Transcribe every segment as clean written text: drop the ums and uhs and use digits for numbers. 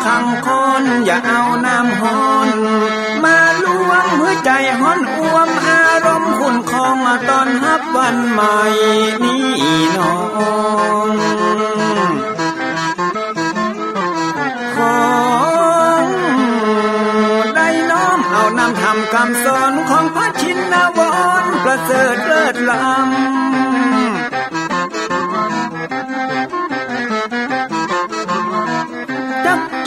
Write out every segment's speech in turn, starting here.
ขังคนอย่าเอาน้ำฮ้อนมาล้วงหัวใจฮ้อนอ้วมอารมณ์ขุ่นคองตอนรับวันใหม่นี้น้องของได้น้อมเอานำทำคำสอนของพระชินวรประเสริฐเลิศล้ำ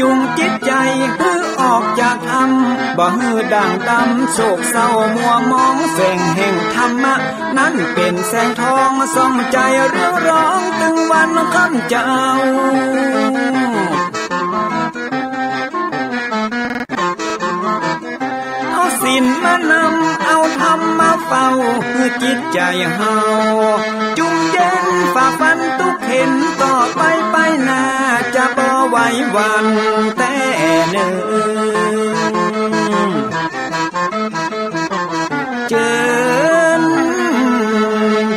จุงจิตใจฮือออกจากธรรมบ่ฮือด่างดำโศกเศร้ามัวมองแสงแห่งธรรมะนั้นเป็นแสงทองส่องใจเรื่องร้องตึงวันค่ำเจ้าเอาศีลมานำเอาธรรมมาเฝ้าคือจิตใจเฮาจุ่มเย็นฝ่าฟันทุกเข็นต่อไปไปหน้าจะบ่ไหววันแต่หนึ่งเชิญ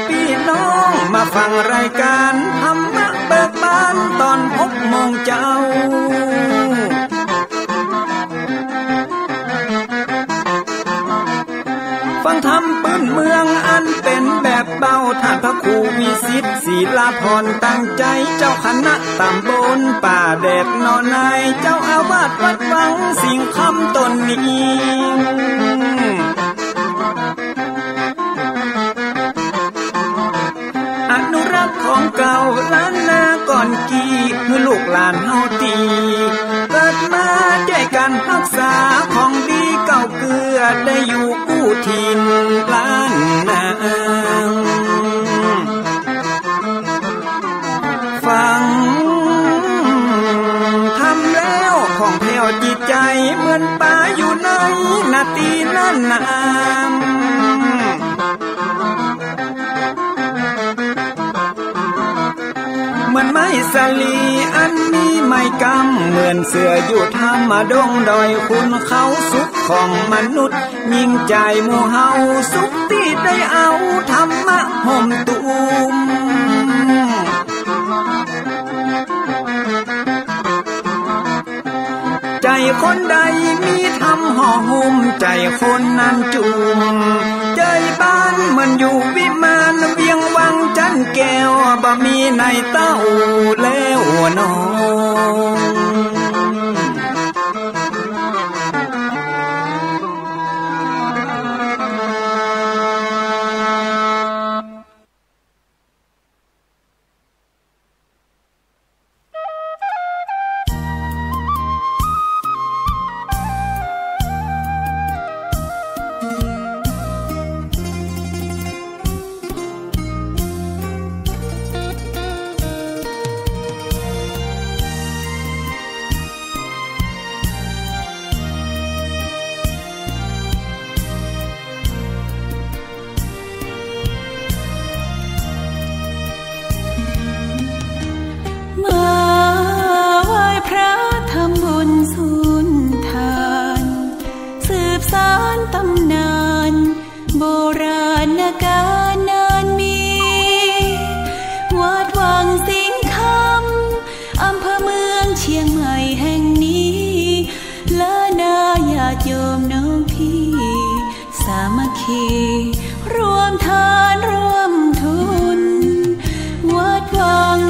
พี่น้องมาฟังรายการธรรมะเบิกบานตอน6 โมงเจ้าฟังธรรมปื้นเมืองอันเป็นแบบเบาท่านพระครูวิสิทธิ์ศิลาภรณ์ตั้งใจเจ้าคณะตำบลป่าแดดนอนในเจ้าอาวาสวัดวังสิ่งคำตนนี้อนุรักษ์ของเก่าล้านนาก่อนกี่คือลูกหลานเฮาตีเกิดมาด้วยกันรักษาของดีเก่าเกลือได้อยู่กู้ถิ่นล้านนาฟังทำแล้วของแผ่วจิตใจเหมือนป่าอยู่ในนาทีนั้นนามเหมือนไม้สลีอันมีไม้กำเหมือนเสืออยู่ธรรมดงดอยคุณเขาสุขของมนุษย์ยิ่งใจหมู่เฮาสุขที่ได้เอาธรรมะห่มตุมใจคนใดมีธรรมห่อหุ้มใจคนนั้นจุมใจบ้านมันอยู่วิมานเวียงวังจันแก้วบ่มีในเต้าแล้วน้องรวมทานรวมทุนวัดวัง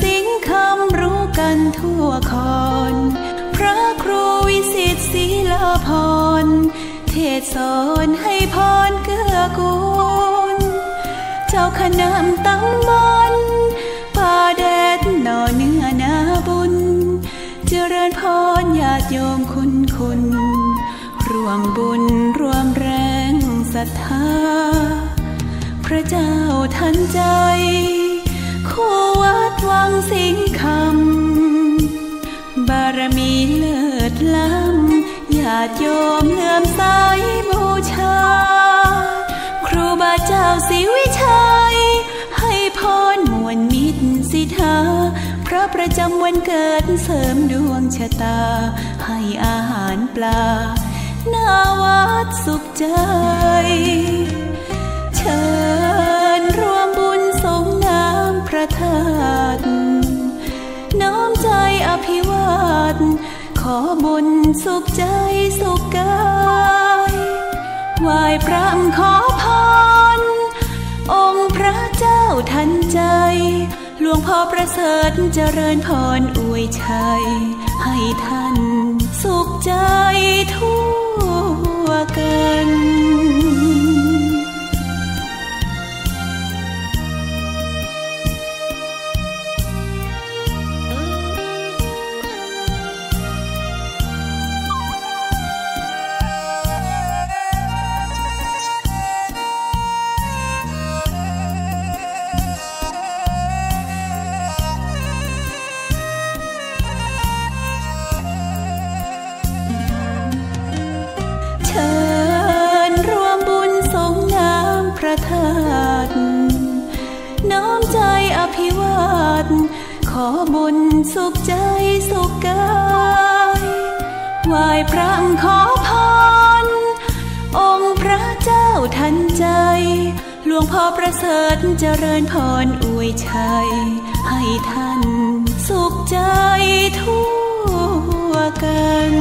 สิงห์คำรู้กันทั่วคอนพระครูวิสิทธิ์ศิลาภรณ์เทศสอนให้พรเกื้อกูลเจ้าคณะตำบลป่าแดดหน่อเนื้อนาบุญเจริญพรญาติโยมคุณร่วมบุญร่วมแรงศรัทธาพระเจ้าทันใจคู่วัดวังสิงห์คำบารมีเลิศล้ำญาติโยมเลื่อมใสบูชาครูบาเจ้าศรีวิชัยให้พรมวลมิตรสิทธาพระประจำวันเกิดเสริมดวงชะตาให้อาหารปลาหน้าวัดสุขใจเชิญร่วมบุญส่งน้ำพระธาตุน้ น้อมใจอภิวาทขอบุญสุขใจสุขกายไหว้พระขอพรองค์พระเจ้าทันใจหลวงพ่อประเสริฐเจริญพรอวยชัยให้ท่านสุขใจทั่วกันน้อมใจอภิวาทขอบุญสุขใจสุขกายไหว้พระขอพรองค์พระเจ้าทันใจหลวงพ่อประเสริฐเจริญพรอวยชัยให้ท่านสุขใจทั่วกัน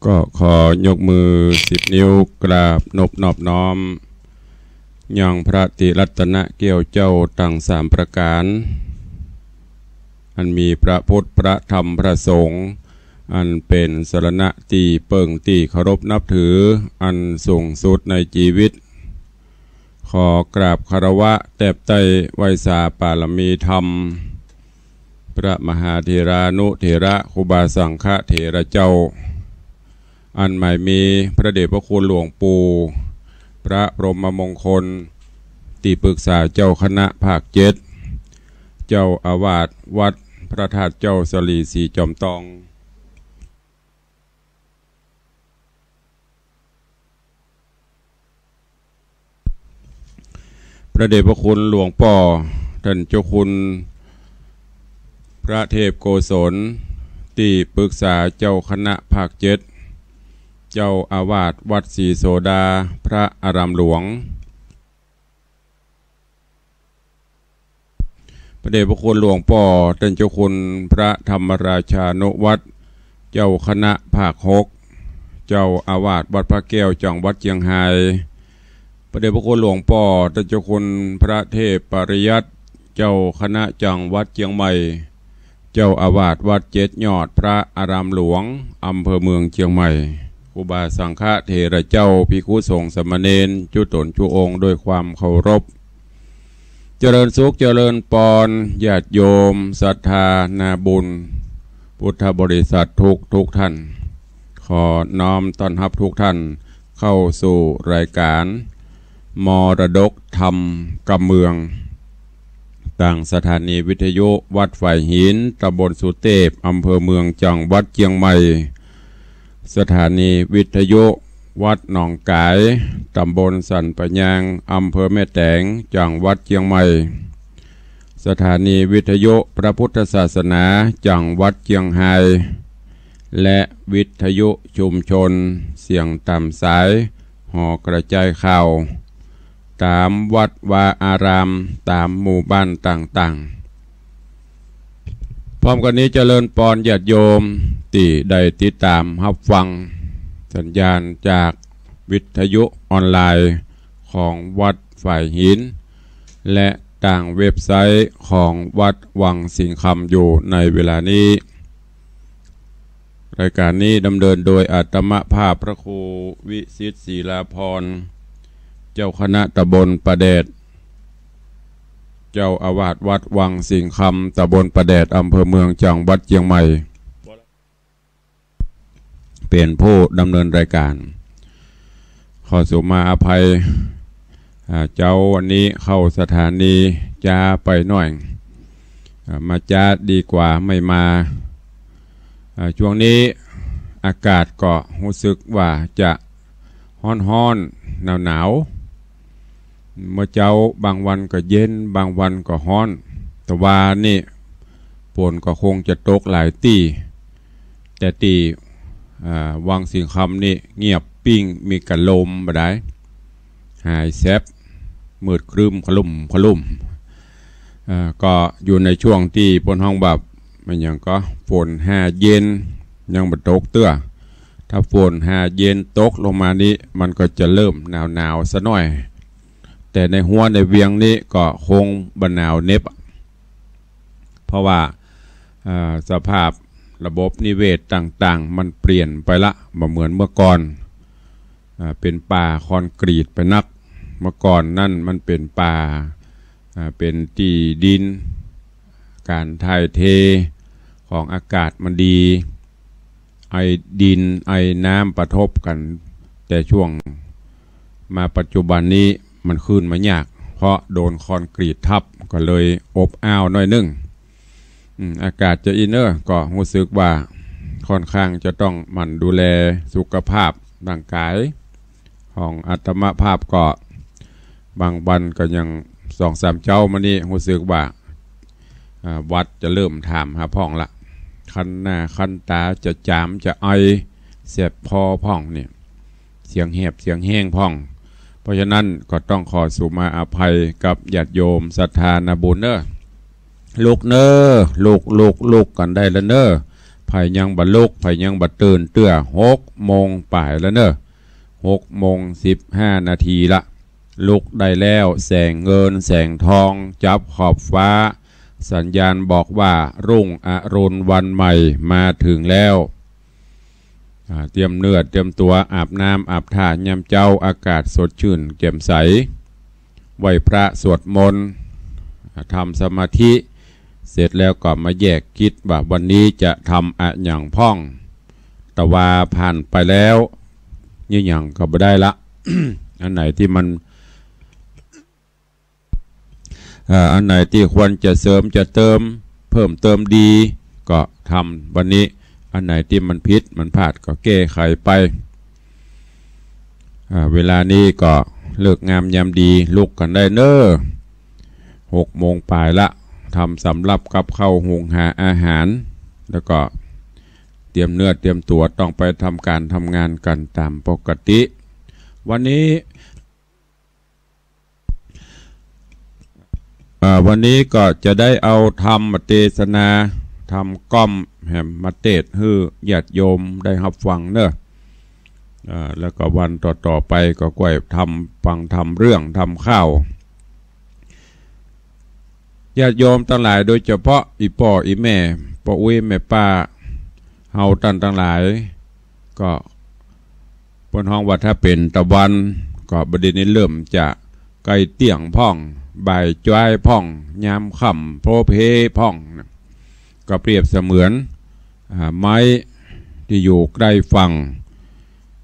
ก็ขอยกมือ10 นิ้วกราบนอบน้อมยังพระติรัตนเกี่ยวเจ้าตั้ง3 ประการอันมีพระพุทธพระธรรมพระสงฆ์อันเป็นสรณะที่เปิ่งที่เคารพนับถืออันสูงสุดในชีวิตขอกราบคารวะแตบไตไวสาปารมีธรรมพระมหาเถรานุเถระครูบาสังฆเถระเจ้าอันหมายมีพระเดชพระคุณหลวงปู่พระพรหมมงคลที่ปรึกษาเจ้าคณะภาค7เจ้าอาวาสวัดพระธาตุเจ้าสลีศรีจอมทองพระเดชพระคุณหลวงป่อท่านเจ้าคุณพระเทพโกศลที่ปรึกษาเจ้าคณะภาค7เจ้าอาวาสวัดศรีโสดาพระอารามหลวงพระเดชพระคุณหลวงป่อท่านเจ้าคุณพระธรรมราชานุวัตรเจ้าคณะภาค6เจ้าอาวาสวัดพระแก้วจังหวัดเชียงรายพระเดชพระคุณหลวงป่อท่านเจ้าคุณพระเทพปริยัติเจ้าคณะจังหวัดเชียงใหม่เจ้าอาวาสวัด7 ยอดพระอารามหลวงอำเภอเมืองเชียงใหม่ครูบาสังฆเถระเจ้าภิกขุสงฆ์สามเณรจุตนจุองค์ด้วยความเคารพเจริญสุขเจริญปอนญาติโยมศรัทธานาบุญพุทธบริษัททุกท่านขอน้อมต้อนรับทุกท่านเข้าสู่รายการมรดกธรรมกำเมืองต่างสถานีวิทยุวัดฝ่ายหินตำบลสุเทพอำเภอเมืองจังหวัดเชียงใหม่สถานีวิทยุวัดหนองกายตำบลสันปะยางอำเภอแม่แตงจังหวัดเชียงใหม่สถานีวิทยุพระพุทธศาสนาจังหวัดเชียงรายและวิทยุชุมชนเสียงตามสายห่อกระจายข่าวตามวัดวาอารามตามหมู่บ้านต่างๆพร้อมกันนี้เจริญปอนญาติโยมที่ได้ติดตามรับฟังสัญญาณจากวิทยุออนไลน์ของวัดฝ่ายหินและต่างเว็บไซต์ของวัดวังสิงคำอยู่ในเวลานี้รายการนี้ดำเนินโดยอาตมภาพพระครูวิสิทธิ์ศิลาภรณ์เจ้าคณะตำบลประแดดเจ้าอาวาสวัดวังสิงคำตำบลประแดดอำเภอเมืองจังหวัดเชียงใหม่เป็นผู้ดำเนินรายการขอสุมาอภัยเจ้าวันนี้เข้าสถานีจ้าไปหน่อยมาจ้าดีกว่าไม่มาช่วงนี้อากาศก็รู้สึกว่าจะร้อนหนาวเมื่อเจ้าบางวันก็เย็นบางวันก็ร้อนแต่ว่านี่ฝนก็คงจะตกหลายตีแต่ตีวังสิงคำนี่เงียบปิ้งมีกระลมบ่ได้หายแซบมืดครึ้มขลุ่มก็อยู่ในช่วงที่บนห้องแบบมันยังก็ฝน5 เย็นยังบ่ตกเตื้อถ้าฝน5 เย็นตกลงมานี้มันก็จะเริ่มหนาวซะหน่อยแต่ในหัวในเวียงนี้ก็คงบ่หนาวเน็บเพราะว่าสภาพระบบนิเวศต่างๆมันเปลี่ยนไปละบ่เหมือนเมื่อก่อนเป็นป่าคอนกรีตไปนักเมื่อก่อนนั่นมันเป็นป่าเป็นที่ดินการถ่ายเทของอากาศมันดีไอดินไอน้ำประทบกันแต่ช่วงมาปัจจุบันนี้มันขึ้นมายากเพราะโดนคอนกรีตทับก็เลยอบอ้าวหน่อยนึงอากาศจะอินเนอร์ก็รู้สึกว่าค่อนข้างจะต้องหมั่นดูแลสุขภาพร่างกายของอัตมภาพก็บางวันก็ยัง2-3 เจ้ามานี่รู้สึกว่าวัดจะเริ่มถามหาพ่องละคันหน้าคันตาจะจามจะไอเสียบคอพ่องเนี่ยเสียงแหบเสียงแห้งพ่องเพราะฉะนั้นก็ต้องขอสุมาอภัยกับญาติโยมศรัทธานาบุญเนอลูกเนอลูกกันได้แล้วเนอ ไผ่ยังบัดลุกไผ่ยังบัดตื่นเตื้อ6 โมงป่ายแล้วเนอะ6:15 นาทีละลุกได้แล้วแสงเงินแสงทองจับขอบฟ้าสัญญาณบอกว่ารุ่งอรุณวันใหม่มาถึงแล้วเตรียมเนื้อเตรียมตัวอาบน้ำอาบท่ายามเจ้าอากาศสดชื่นแจ่มใสไหว้พระสวดมนต์ทำสมาธิเสร็จแล้วก็มาแยกคิดว่าวันนี้จะทำอะหยังพ่องแต่ว่าผ่านไปแล้วยี่หยังก็ไม่ได้ละ อันไหนที่มันอันไหนที่ควรจะเสริมจะเติมเพิ่มเติมดีก็ทำวันนี้อันไหนที่มันผิดมันพลาดก็แก้ไขไปเวลานี้ก็เลิกงามยามดีลุกกันได้เนอะ6 โมงป่ายละทำสำรับกับข้าวหุงหาอาหารแล้วก็เตรียมเนื้อเตรียมตัวต้องไปทำการทำงานกันตามปกติวันนี้ก็จะได้เอาธรรมเทศนาทำก้อมแห่มมาเทศให้ญาติโยมได้รับฟังเนอะแล้วก็วันต่อไปก็กวยทำฟังทำเรื่องทำข้าวญาติโยมทั้งหลายโดยเฉพาะอีพ่ออีแม่พ่ออุ้ยแม่ป้าเฮาตันทั้งหลายก็บนห้องว่าถ้าเป็นตะวันก็ประเด็นนี้เริ่มจะไกลเตี่ยงพ่องบ่ายจ้ายพ่องยามค่ำโพเพพ่องก็เปรียบเสมือนไม้ที่อยู่ใกล้ฝั่ง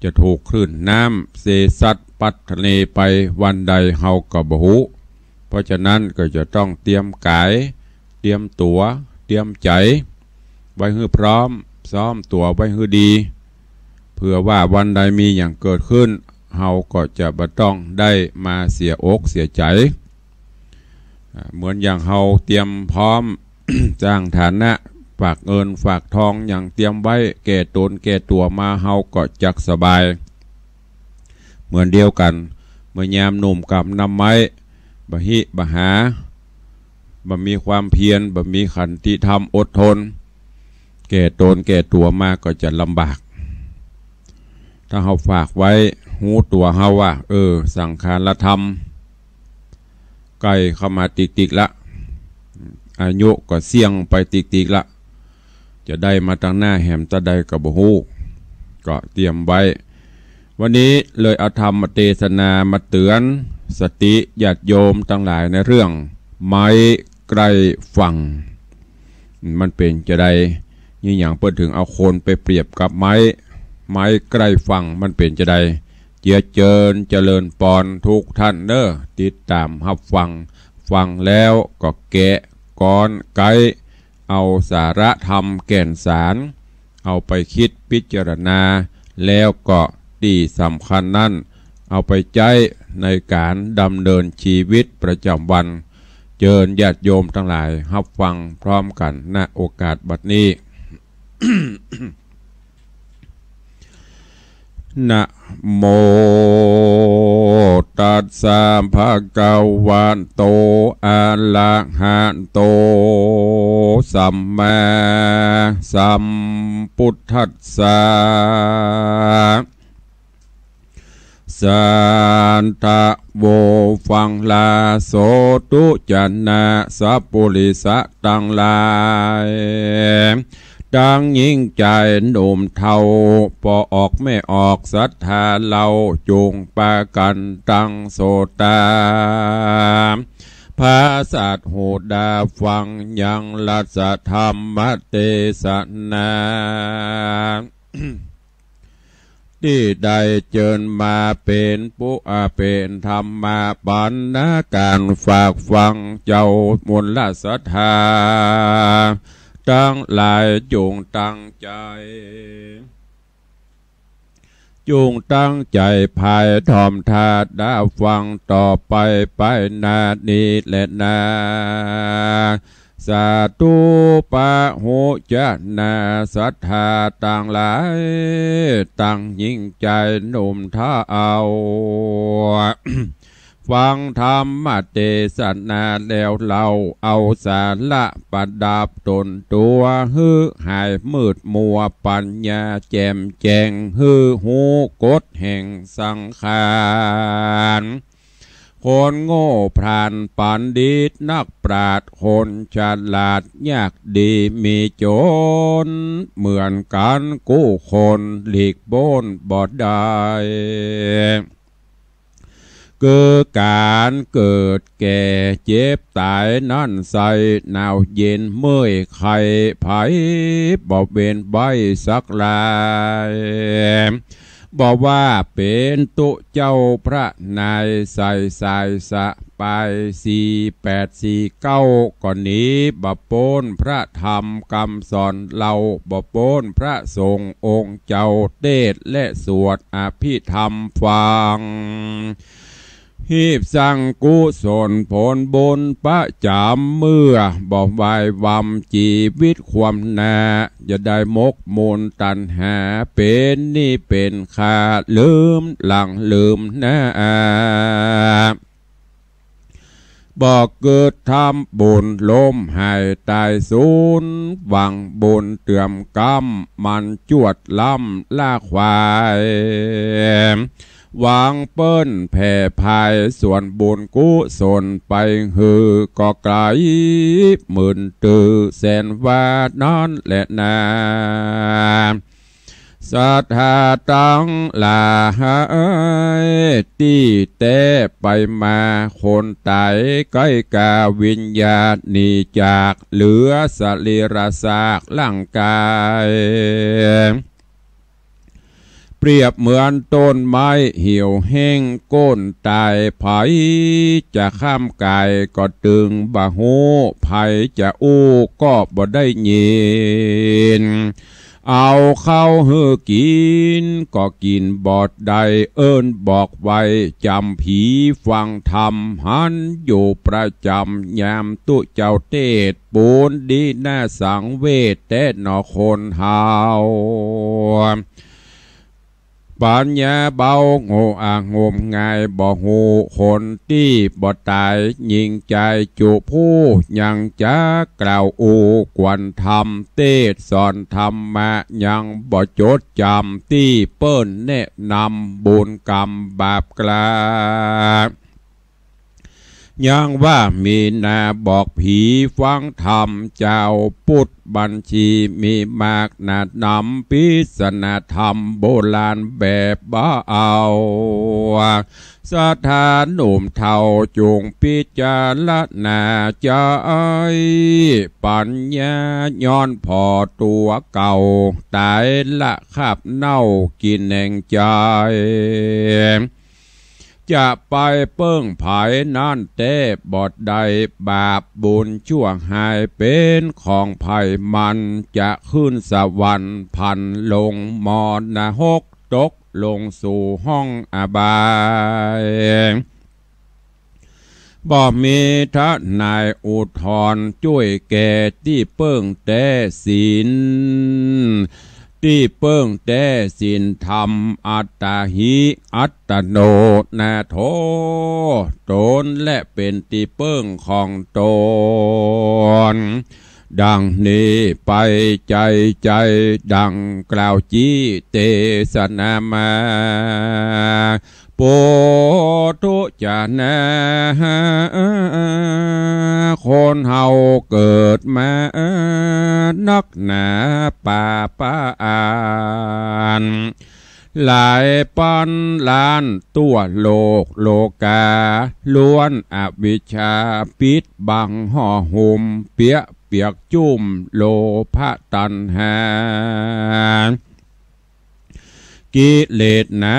จะถูกคลื่นน้ำเซซัดปัดทะเลไปวันใดเฮาก็บ่ฮู้เพราะฉะนั้นก็จะต้องเตรียมกายเตรียมตัวเตรียมใจไว้ให้พร้อมซ้อมตัวไว้ให้ดีเพื่อว่าวันใดมีอย่างเกิดขึ้นเฮาก็จะบ่ต้องได้มาเสียอกเสียใจเหมือนอย่างเฮาเตรียมพร้อม จ้างฐานะฝากเงินฝากทองอย่างเตรียมไว้แก่ตนแก่ตัวมาเฮาก็จักสบายเหมือนเดียวกันเมื่อยามหนุ่มกับนำไม้บะหิบะหาบะมีความเพียรบะมีขันติธรรมอดทนแก่ตนแก่ตัวมาก็จะลำบากถ้าเฮาฝากไว้หูตัวเฮาว่าสังขารธรรมใกล้เข้ามาติกละอายุก็เสี่ยงไปติกละจะได้มาตั้งหน้าแหมตะใดกับบ่ฮู้ก็เตรียมไว้วันนี้เลยเอาธรรมเทศนามาเตือนสติญาติโยมทั้งหลายในเรื่องไม้ใกล้ฝั่งมันเป็นจะได้ยิ่งอย่างเปิดถึงเอาโคนไปเปรียบกับไม้ใกล้ฝั่งมันเป็นจะได้เจริญปอนทุกท่านเน้อติดตามรับฟังแล้วก็แกะก้อนไกเอาสาระธรรมแก่นสารเอาไปคิดพิจารณาแล้วก็ที่สำคัญนั่นเอาไปใช้ในการดำเนินชีวิตประจำวันเชิญญาติโยมทั้งหลายรับฟังพร้อมกันณโอกาสบัดนี้ นะโมตัสสะภะคะวะโตอะระหะโตสัมมาสัมพุทธัสสะสันตะโวฟังลาโสตุจันนาสัพปุริสะตังหลายดังยิ่งใจหนุ่มเทาพอออกไม่ออกศรัทธาเราจูงปากันตั้งโสตาภาสัตโหดาฟังยังลัสธรรมเตสนา ที่ได้เจิญมาเป็นผู้เป็นธรรมาปันนาการฝากฟังเจ้ามนละศรัทธาตั้งหลายจงตั้งใจภายทอมทาดาฟังต่อไปนานี้และนาสาธุปะโหจะนาศรัทธาต่างหลายตั้งยิ่งใจหนุ่มท่าเอา ฟังธรรมเทศนาแล้วเราเอาสาระประดับตนตัวฮือหายมืดมัวปัญญาแจ่มแจ้งฮือหูกฎแห่งสังขารคนโง่พรานปันดิตนักปราชญ์คนฉลาดยากดีมีโจรเหมือนกันกู้คนหลีกโบนบ่ได้คือการเกิดแก่เจ็บตายนั่นใส่หนาวเย็นเมื่อยไข้ไผ่บ่เป็นใบสักลายบอกว่าเป็นตุเจ้าพระนายใส่สายสะไป4849ก่อนนี้บ่โป้นพระธรรมคำสอนเราบ่โป้นพระสงฆ์องค์เจ้าเทศและสวดอภิธรรมฟังฮีบสั่งกุศลผลบุญประจำเมื่อบอกไว้วำชีวิตความนาอย่าได้มกมูลตัณหาเป็นนี่เป็นขาลืมหลังลืมนะบอกเกิดทำบุญลมหายตายสูญหวังบุญเตื่อมกรรมมันจวดล้ำล่าควายวางเปิ้นแผ่ภายส่วนบุญกุศลไปฮือก็ไกลหมื่นตือแสนวานั่นแหละนาสัทธาตังลาหายที่เตไปมาคนตายใกล้กาวิญญาณหนีจากเหลือสรีระซากร่างกายเปรียบเหมือนต้นไม้เหี่ยวแห้งก้นตายไผจะข้ามกายก็ตึงบะหูไผจะอู้ก็บ่ได้ยินเอาเข้าหือกินก็กินบอดใดเอิ้นบอกไว้จำผีฟังธรรมหันอยู่ประจำยามตุเจ้าเทศปูนดีหน้าสังเวชแต่นอคนเฮาปัญญาเบาโง่งมงายบ่หูคนที่บ่ตายยิงใจจุผู้ยังจะกล่าวอูกวนธรรมเทศสอนธรรมะยังบ่จดจำที่เปิ้นแนะนำบุญกรรมบาปกลายังว่ามีนาบอกผีฟังธรรมเจ้าพุทธบัญชีมีมากนาดนำพิศนาธรรมโบราณแบบบ้าเอาสถานหนุ่มเท่าจงพิจารณาใจปัญญาย้อนพอตัวเก่าตายละขับเน่ากินแห่งใจจะไปเปิ้งภายนั่นเต้บอดใดบาปบุญชั่วหายเป็นของภัยมันจะขึ้นสวรรค์พันลงมอนะหกตกลงสู่ห้องอบายบ่มีทนายอุทธรช่วยแก่ที่เปิ้งแต่ศีลที่เปิ้งแต่ศีลธรรมอัตตาหิอัตตโนนาโทตนและเป็นที่เปิ้งของตนดังนี้ไปใจดังกล่าวจีเตสนามาปุถุจานะคนเฮาเกิดมานักหนาป่าป้านหลายปันล้านตัวโลกาล้วนอวิชชาปิดบังห่อหุ้มเปียกจุ่มโลภะตัณหากิเลสนะ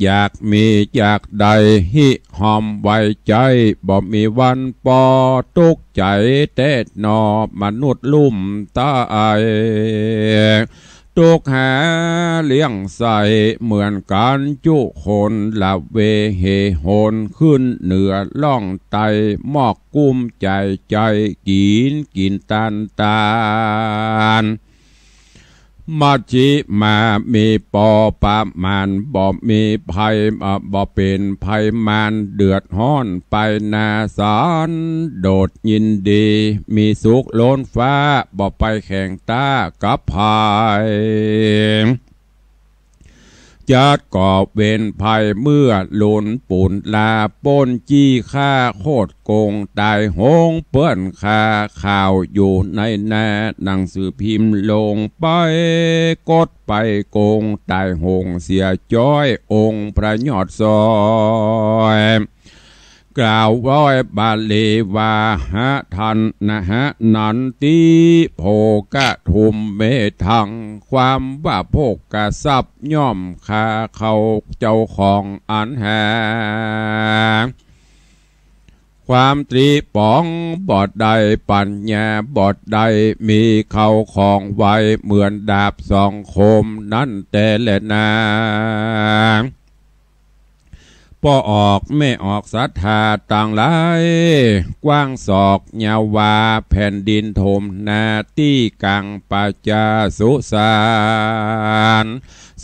อยากมีอยากใดหิหอมไว้ใจบ่มีวันปอทุกใจแต่นอมนุษย์ลุ่มตายทุกหาเลี้ยงใส่เหมือนการจุคนละเวเหโหนขึ้นเหนือล่องไตมอกกุ้มใจกินตัน มัชชิมามีปอปามานบ่มีภัยบ่เป็นภัยมานเดือดร้อนไปนาสารโดดยินดีมีสุขล้นฟ้าบ่ไปแข่งตากับภัยจัดก่อเวรภัยเมื่อหลุนปุ่นลาป้นจี้ฆ่าโคตรโกงตายโหงเปื้อนคาข่าวอยู่ในหน้าหนังสือพิมพ์ลงไปกดไปโกงตายโหงเสียจ้อยองค์พระยอดซอยกล่าวร้อยบาลีว่าหะทันนะฮะนันติโภกะทุมเมทังความว่าโภกะทรัพย์ย่อมคาเขาเจ้าของอันแหความตรีป๋องบอดใดปัญญาบอดใดมีเขาของไว้เหมือนดาบสองคมนั่นแต่ละนาพอออกไม่ออกศรัทธาต่างหลายกว้างศอกยาวาแผ่นดินถมนาที่กังปัจจาสุสาน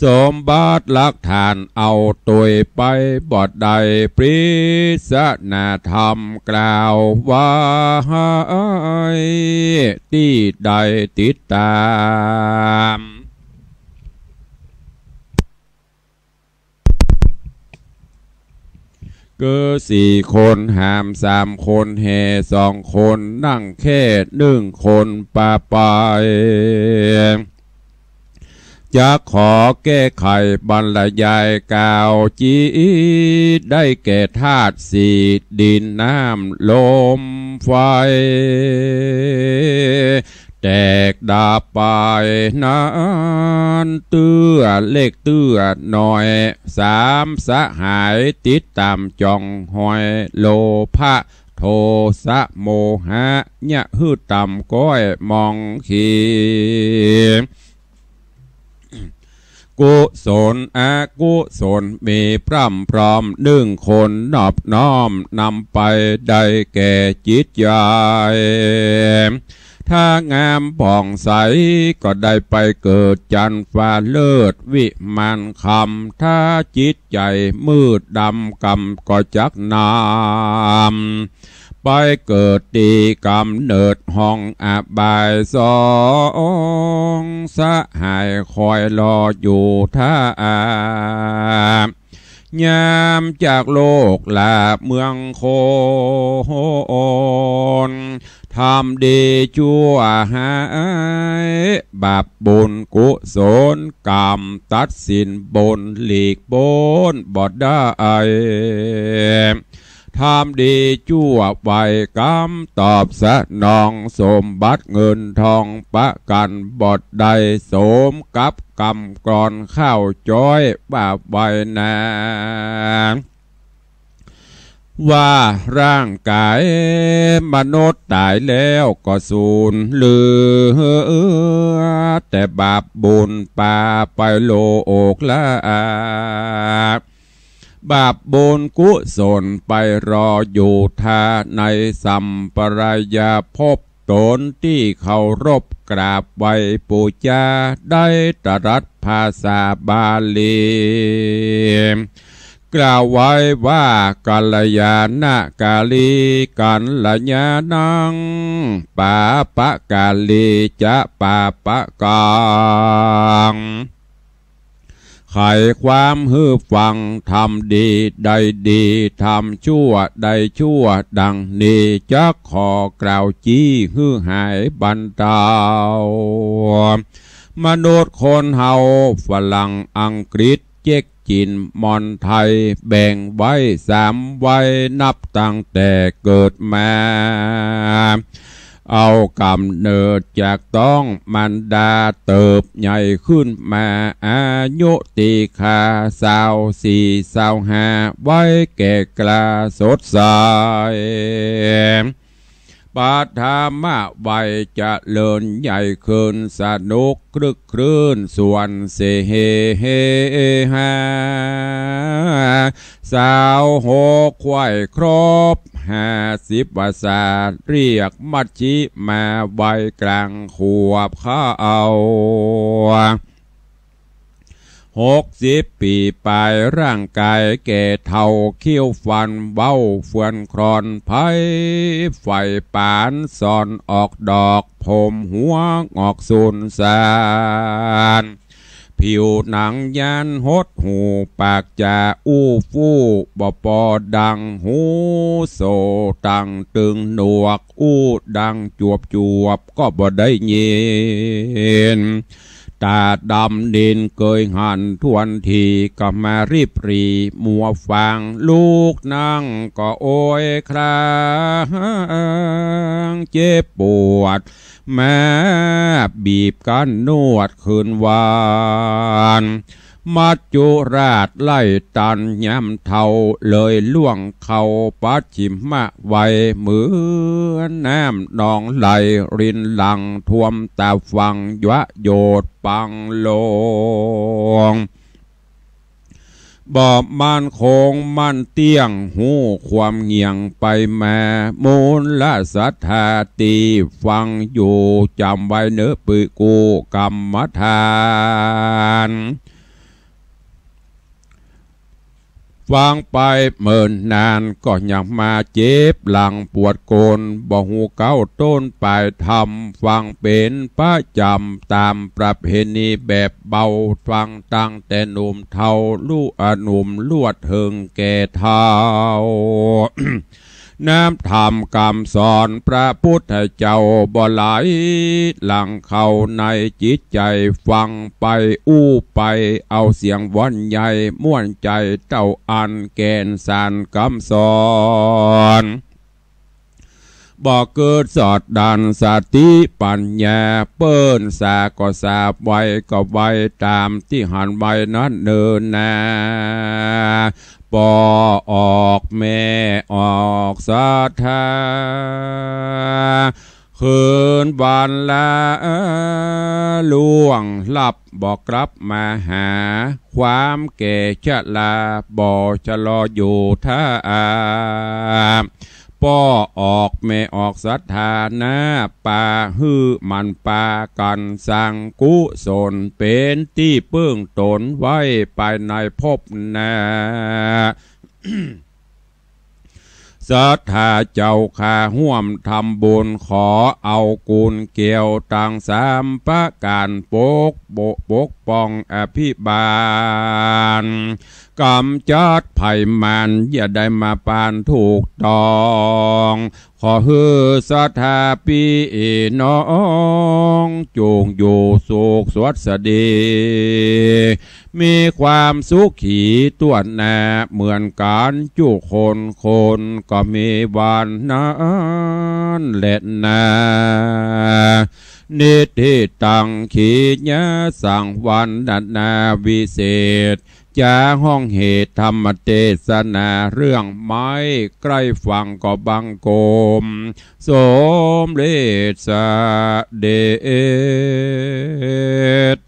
สมบัติหลักฐานเอาตัวไปบอดใดปริศนาธรรมกล่าวว่าที่ใดติดตามเกิด4 คนหาม3 คนแห่2 คนนั่งแค่1 คนปาไปจะขอแก้ไขบรรยายกล่าวจีได้แก่ธาตุ4ดินน้ำลมไฟแตกดาบไปนานเตื้อเล็กเตื้อหน่อย3สหายติดตามจองหอยโลภะโทสะโมหะเนี่ยหื้อต่ำก้อยมองขีกุศลอกุศลมีพร่ำพร้อม1 คนนอบน้อมนำไปได้แก่จิตใจถ้างามผ่องใสก็ได้ไปเกิดจันทร์ฟ้าเลิศวิมานคำถ้าจิตใจมืดดำกำก็จักนามไปเกิดตีกำเนิดห้องอบาย2สหายคอยรออยู่ท่ายามจากโลกลาเมืองโคนทำดีชั่วหายบาปบุญกุศลกรรมตัดสินบนหลีกบนบอดได้ทำดีชั่วไปกรรมตอบสนองสมบัติเงินทองประกันบอดใดสมกับกรรมก่อนข้าวจ้อยบาปไว้นาว่าร่างกายมนุษย์ตายแล้วก็สูญเหลือแต่บาปบุญปาไปโลกละบาปบุญกุศลไปรออยู่ท่าในสัมปรายาภพตนที่เคารพกราบไหว้ปูชาได้ตรัสภาษาบาลีกล่าวไว้ว่ากัลยาณกาลีกัลยาณังปาปะกาลีจะปาปะกังไขความฮือฟังทำดีได้ดีทำชั่วได้ชั่วดังนี้จะขอกล่าวจี้ฮือหายบรรเทามนุษย์คนเฮาฝรั่งอังกฤษเจ๊กจีนมอนไทยแบ่งไว้3 วัยนับตั้งแต่เกิดมาเอากำเนิดจากต้องมันดาเติบใหญ่ขึ้นมาอายุตีคา24 25ไว้แก่กล้าสดใส ปาธามะใบจะเลินใหญ่คืนสนุกครึกครื่นส่วนเสเฮเฮฮาสาวหกควายครบ50 วาษาเรียกมัชชิมาใบกลางขวบข้าเอา60 ปีปลายร่างกายแก่เท่าเขี้ยวฟันเบ้าเฟือนครอนไผ่ไฟปานสอนออกดอกผมหัวออกสูนสานผิวหนังยันหดหูปากจะอู้ฟู่บ่ปอดังหูโซตังตึงหนวกอู้ดังจวบจวบก็บ่ได้ยินตาดำดินเกยหันทวนทีก็มารีบรีมัวฟังลูกนั่งก็โอยครางเจ็บปวดแม่บีบกันนวดคืนวานมัจจุราชไล่ตันย้ำเท่าเลยล่วงเขาปัดชิมมะไวเหมือนน้ำนองไหลรินหลังท่วมตาฟังยะโยดปังโลงบ่มันคงมันเตี้ยงหูความเงียงไปแม่มูลละสัทธาตีฟังอยู่จำไว้เนื้อปืกูกรรมฐานฟังไปเมินนานก็ยังมาเจ็บหลังปวดโกนบ่หูเก้าต้นปลายทำฟังเป็นประจำตามประเพณีแบบเบาฟังตั้งแต่หนุ่มเทาลู่หนุ่มลวดเถิงแก่เทา น้ำธรรมคำสอนพระพุทธเจ้าบ่ไหลหลังเข้าในจิตใจฟังไปอู้ไปเอาเสียงวันใหญ่ม่วนใจเจ้าอันแกนสารคำสอนบ่เกิดสอดดันสติปัญญาเปิ้นสาก็สาบไว้ก็ไว้ตามที่หันไว้นั้นเนินนาปอออกแม่ออกศรัทธาคืนวันละล่วงหลับบอกกลับมาหาความแก่ชราบ่จะรออยู่ท่าป้อออกแม่ออกศรัทธาหน้าป่าฮือมันป่ากันสร้างกุศลเป็นที่เปื้องตนไว้ไปในภพหน้า ศรัทธาเจ้าข้าห่วมทำบุญขอเอากุลเกี่ยวต่างสามประการปกป้องอภิบาลกำจัดภัยมันอย่าได้มาปานถูกต้องขอฮือศรัทธาปีน้องจงอยู่สุขสวัสดีมีความสุขขีตัวแน่เหมือนกันจุคนก็มีวันนั้นแหละนานิทิตังขีญะสังวันนาวิเศษจะห้องเหตุธรรมเทศนาเรื่องไม้ใกล้ฟังก็บังโกมสมเด็จสเด็จ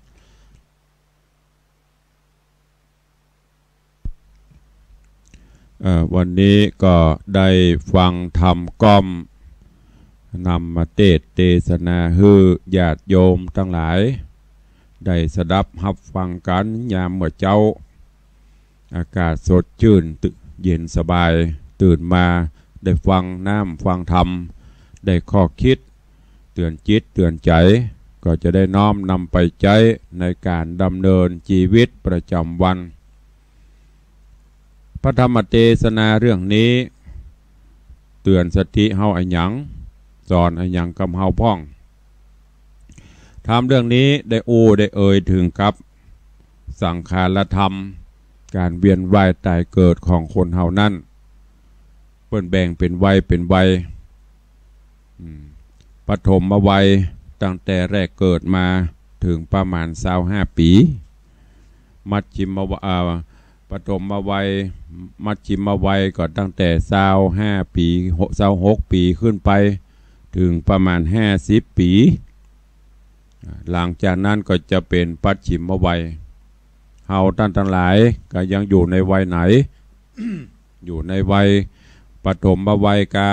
วันนี้ก็ได้ฟังธรรมก้อมนำมาเทศนาฮือญาติโยมทั้งหลายได้สดับรับฟังกันยามเมื่อเจ้าอากาศสดชื่นเย็นสบายตื่นมาได้ฟังน้ำฟังธรรมได้ข้อคิดเตือนจิตเตือนใจก็จะได้น้อมนำไปใช้ในการดำเนินชีวิตประจำวันพระธรรมเทศนาเรื่องนี้เตือนสติเฮาอันหยังสอนอันหยังกำเฮาพ่องทำเรื่องนี้ได้ได้เอ่ยถึงกับสังขารธรรมการเวียนว่ายตายเกิดของคนเฮานั้นเปิ้นแบ่งเป็นวัยปฐมวัยตั้งแต่แรกเกิดมาถึงประมาณ25 ปีมัชชิมปฐมวัยมัชชิมวัยก็ตั้งแต่25 ปี26 ปีขึ้นไป ถึงประมาณ50 ปีหลังจากนั้นก็จะเป็นปัจฉิมวัยเฮาท่านทั้งหลายก็ยังอยู่ในวัยไหน อยู่ในวัยปฐมวัยกา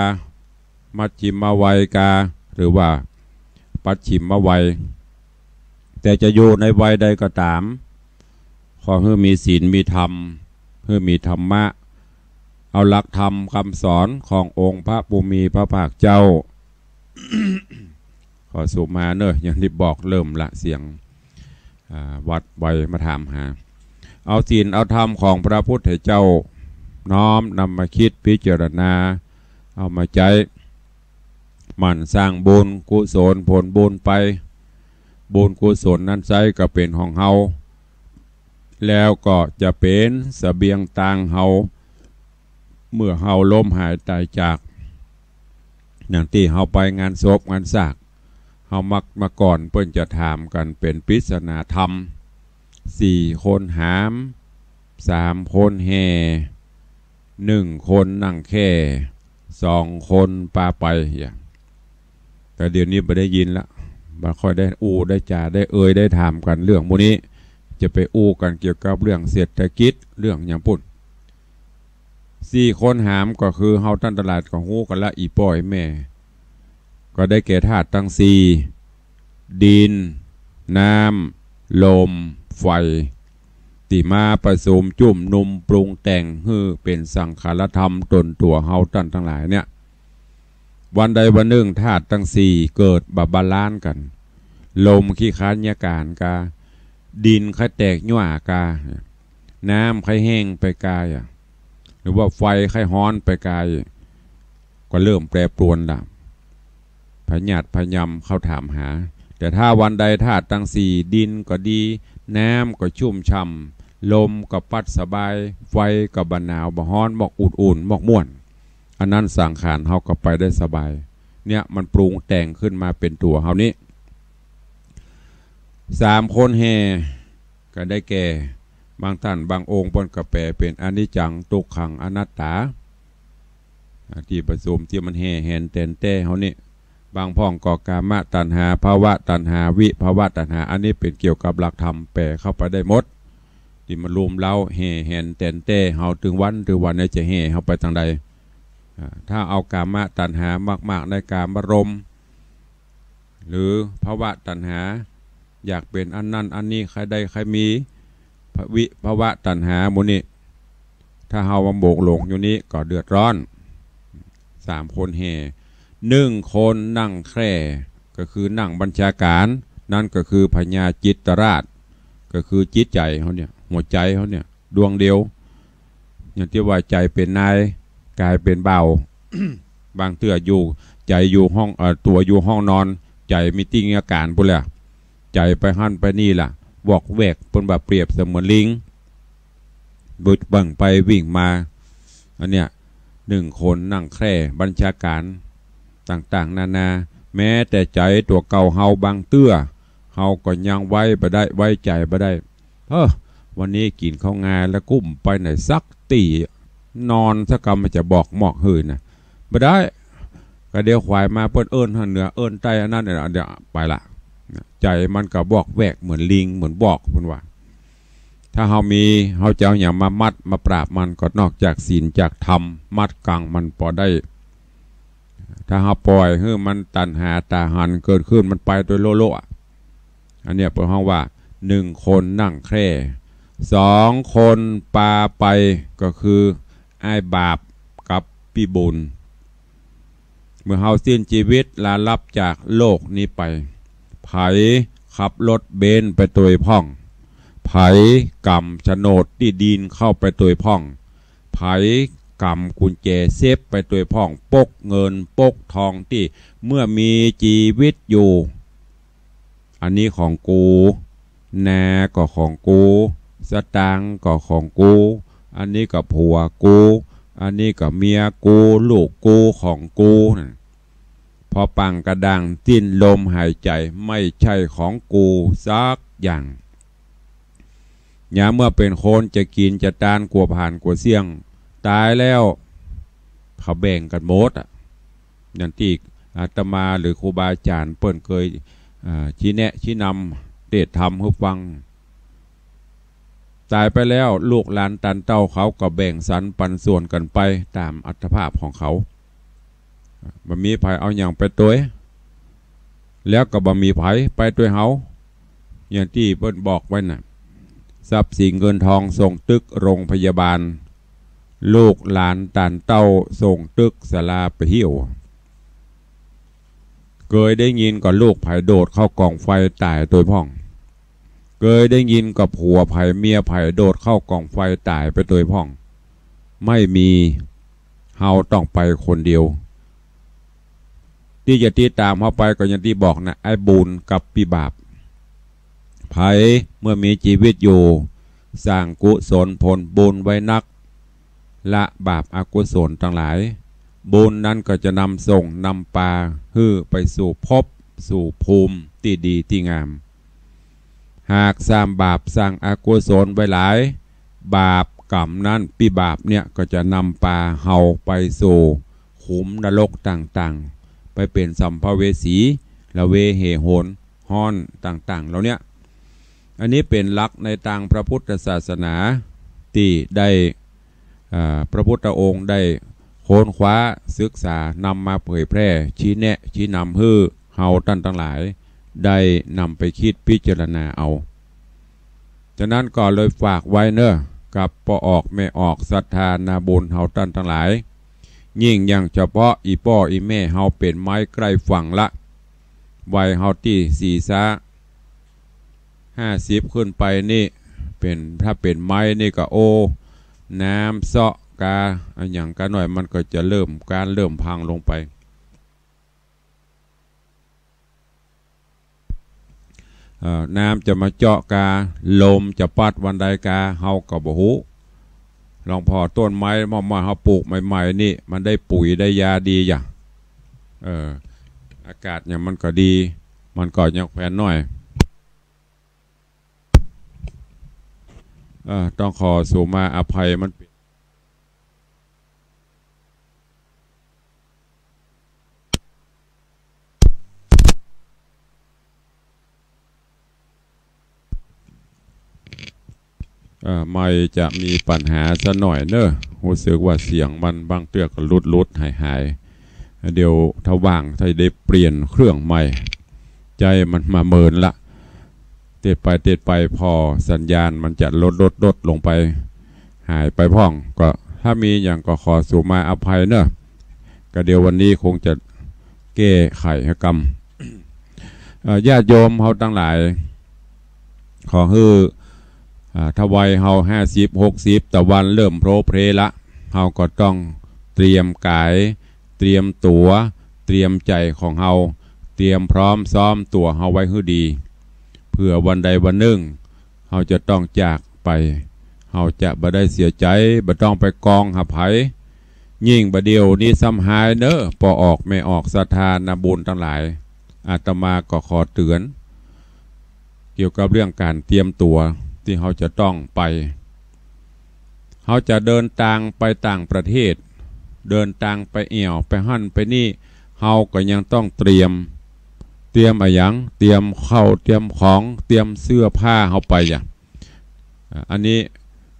มัชฌิมวัยกาหรือว่าปัจฉิมวัยแต่จะอยู่ในวัยใดก็ตามขอให้มีศีลมีธรรมให้มีธรรมะเอาหลักธรรมคำสอนขององค์พระผู้มีพระภาคเจ้า ขอสุมาเนอะอย่างที่บอกเริ่มละเสียงวัดไวมาถามหาเอาศีลเอาธรรมของพระพุทธเจ้าน้อมนำมาคิดพิจารณาเอามาใจมันสร้างบุญกุศลผลบุญไปบุญกุศลนั้นใช้ก็เป็นของเฮาแล้วก็จะเป็นเสบียงต่างเฮาเมื่อเฮาล้มหายตายจากอย่างที่เฮาไปงานศพงานสากเฮามักมาก่อนเพิ่นจะถามกันเป็นปริศนาธรรม4 คนหาม3 คนแห่1 คนนั่งแค่2 คนปาไปอย่างแต่เดี๋ยวนี้ไม่ได้ยินละบ่ค่อยได้อู้ได้จ่าได้ได้ถามกันเรื่องพวกนี้จะไปอู้กันเกี่ยวกับเรื่องเศรษฐกิจเรื่องอย่างปุ่น4 คนหามก็คือเฮาท่านตลาดของฮู้กันละอีป่อยแม่ก็ได้แก่ธาตุทั้ง4ดินน้ำลมไฟติมาผสมจุ่มนุ่มปรุงแต่งให้เป็นสังขารธรรมตนตัวเฮาท่านทั้งหลายเนี่ยวันใดวันหนึ่งธาตุทั้ง4เกิดบาลานซ์กันลมขี้ค้านยาการกาดินค่อยแตกย่วกาน้ำค่อยแห้งไปกายหรือว่าไฟค่อยฮ้อนไปกายก็เริ่มแปรปรวนละพญาติพยำเข้าถามหาแต่ถ้าวันใดธาตุทั้ง4ดินก็ดีน้ำก็ชุ่มช่ำลมก็พัดสบายไฟก็บรรนาวบ่ฮ้อนบอกอุ่นๆบอกม่วนอันนั้นสังขารเฮาก็ไปได้สบายเนี่ยมันปรุงแต่งขึ้นมาเป็นตัวเฮานี้3 คนแห่ก็ได้แก่บางท่านบางองค์บนกระแปเป็นอนิจจังทุกขังอนัตตาที่ผสมที่มันแห่แหนเต้นเต้เฮานี่บางพ่องก่อกามะตัณหาภาวะตัณหาวิภาวะตัณหาอันนี้เป็นเกี่ยวกับหลักธรรมแปลเข้าไปได้หมดที่มันรวมเล่าแห่แหนเต้นเต้เฮาถึงวันนี้จะแห่เฮาไปทางใดถ้าเอากามะตัณหามากๆในกามารมณ์หรือภาวะตัณหาอยากเป็นอันนั้นอันนี้ใครได้ใครมีวิภาวะตัณหาหมู่นี้ถ้าเฮามาโบกหลงอยู่นี้ก็เดือดร้อน3 คนแห่1 คนนั่งแคร่ก็คือนั่งบัญชาการนั่นก็คือพญาจิตราชก็คือจิตใจเขาเนี่ยหัวใจเขาเนี่ยดวงเดียวอย่างที่ว่าใจเป็นนายกายเป็นเบา บางเตื้ออยู่ใจอยู่ห้องตัวอยู่ห้องนอนใจมีติ้งอาการพุ่นแหละใจไปหั่นไปนี่ล่ะวอกแวกเป็นแบบเปรียบเสมือนลิงบุดบังไปวิ่งมาอันเนี้ย1 คนนั่งแคร่บัญชาการต่างๆนานาแม้แต่ใจตัวเก่าเฮาบางเตื้อเฮาก็ยังไว้บ่ได้ไว้ใจบ่ได้วันนี้กินข้าวงาแล้วกุ้มไปไหนสักตีนอนสักกรรมมันจะบอกหมอกหืนนะบ่ได้ก็เดี๋ยวควายมาเปิ้นเอิ้นเหนือเอิ้นใต้อันนั้นเดี๋ยวไปละใจมันก็บอกแวกเหมือนลิงเหมือนบอกเพิ่นว่าถ้าเฮามีเฮาจะเอาอย่างมามัดมาปราบมันก็นอกจากศีลจากธรรมมัดกังมันพอได้ถ้าเฮาปล่อยให้มันตัณหาตาหันเกิดขึ้นมันไปโดยโลกอันเนี้ยเพิ่นฮ้องว่า1 คนนั่งแคร่2 คนปาไปก็คืออ้ายบาปกับปีบุญเมื่อเฮาสิ้นชีวิตลาลับจากโลกนี้ไปไผขับรถเบนซ์ไปตัวพ่องไผกำโฉนดที่ดินเข้าไปตัวพ่องไผกำกุญแจเซฟไปตัวพ่องปกเงินปกทองที่เมื่อมีชีวิตอยู่อันนี้ของกูนาก็ของกูสตางค์ก็ของกูอันนี้ก็ผัวกูอันนี้ก็เมียกูลูกกูของกูพอปังกระดังสิ้นลมหายใจไม่ใช่ของกูสักอย่างอย่าเมื่อเป็นคนจะกินจะตานกลัวผ่านกลัวเสี่ยงตายแล้วเขาแบ่งกันหมดอย่างที่ อาตมาหรือครูบาอาจารย์เปิ้นเคยชี้แนะชี้นำเทศธรรมให้ฟังตายไปแล้วลูกหลานตันเต้าเขาก็แบ่งสรรปันส่วนกันไปตามอัตภาพของเขาบ่มีไผเอาอย่างไปตัวแล้วก็บ่มีไผไปตัวเฮาอย่างที่เปิ้นบอกไว้น่ะทรัพย์สินเงินทองส่งตึกโรงพยาบาลลูกหลานตันเต้าส่งตึกศาลาไปเหี่ยวเคยได้ยินก็ลูกไผโดดเข้ากองไฟตายโดยพ่องเคยได้ยินกับผัวไผเมียไผโดดเข้ากองไฟตายไปโดยพ่องไม่มีเฮาต้องไปคนเดียวที่จะติดตามเฮาไปก็อย่างที่บอกนะไอ้บุญกับปีบาปไผเมื่อมีชีวิตอยู่สร้างกุศลผลบุญไว้นักละบาปอกุศลทั้งหลายบุญนั้นก็จะนำส่งนำปาฮื้อไปสู่ภพสู่ภูมิที่ดีที่งามหากสร้างบาปสร้างอกุศลไว้หลายบาปกรรมนั้นปีบาปเนี่ยก็จะนำปาเฮาไปสู่ขุมนรกต่างๆไปเป็นสัมภเวสีละเวเหโหนห้อนต่างๆแล้วเนี่ยอันนี้เป็นหลักในทางพระพุทธศาสนาที่ได้พระพุทธองค์ได้โค้นคว้าศึกษานำมาเผยแพร่ชี้แนะชี้นำให้เฮาท่านทั้งหลายได้นำไปคิดพิจารณาเอาฉะนั้นก็เลยฝากไว้เนอะกับปอออกไม่ออกศรัทธานาบุญเฮาท่านทั้งหลายยิ่งอย่างเฉพาะอีป้ออีแม่เฮาเป็นไม้ใกล้ฝั่งละวัยเฮาที่50ขึ้นไปนี่เป็นถ้าเป็นไม้นี่ก็โอน้ำเซาะกาอย่างกันหน่อยมันก็จะเริ่มพังลงไปน้ำจะมาเจาะกาลมจะปัดวันใดกาเฮาก็บ่ฮู้ลองพอต้นไม้มาเฮาปลูกใหม่ๆนี่มันได้ปุ๋ยได้ยาดีอย่างอากาศเนี่ยมันก็ดีมันก็ยังแผ่นน้อยต้องขอสู่มาอภัยมันไม่จะมีปัญหาซะหน่อยเนอะรู้สึกว่าเสียงมันบางเตือกลุดหายเดี๋ยวถ้าว่างถ้าได้เปลี่ยนเครื่องใหม่ใจมันมาเมินละเต็ดไปพอสัญญาณมันจะลดลงไปหายไปพ่องก็ถ้ามีอย่างก็ขอสู่มาอภัยเนอะก็เดี๋ยววันนี้คงจะแก้ไขกรรมญาติโยมเขาตั้งหลายขอฮือถ้าวัยเฮา50-60แต่วันเริ่มโผล่เพลละเฮาก็ต้องเตรียมกายเตรียมตัวเตรียมใจของเฮาเตรียมพร้อมซ้อมตัวเฮาไว้ให้ดีเพื่อวันใดวันหนึ่งเฮาจะต้องจากไปเฮาจะบ่ได้เสียใจบ่ต้องไปกองหับไผยิ่งบ่เดียวนี้ซ้ำหายเนอะพอออกไม่ออกศรัทธานาบุญทั้งหลายอาตมาก็ขอเตือนเกี่ยวกับเรื่องการเตรียมตัวที่เขาจะต้องไปเขาจะเดินทางไปต่างประเทศเดินทางไปเอี่ยวไปหั่นไปนี่เขาก็ยังต้องเตรียมอะไรอย่างเตรียมข้าวเตรียมของเตรียมเสื้อผ้าเขาไปอย่างอันนี้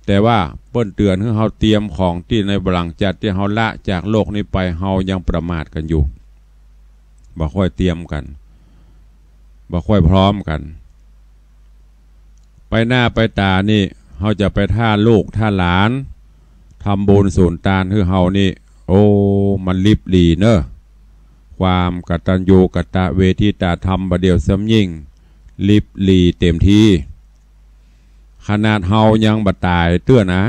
แต่ว่าเปิ้นเตือนให้เขาเตรียมของที่ในบลังจัดที่เขาละจากโลกนี้ไปเขายังประมาทกันอยู่บ่ค่อยเตรียมกันบ่ค่อยพร้อมกันไปหน้าไปตานี่เขาจะไปท่าลูกท่าหลานทำบุญสูนตานคือเฮานี่โอ้มันลิบหลีเนอะความกตัญญูกตเวทีตาธรรมประเดียวซ้ำยิ่งลิบหลีเต็มที่ขนาดเฮายังบัดตายเตื้อนะ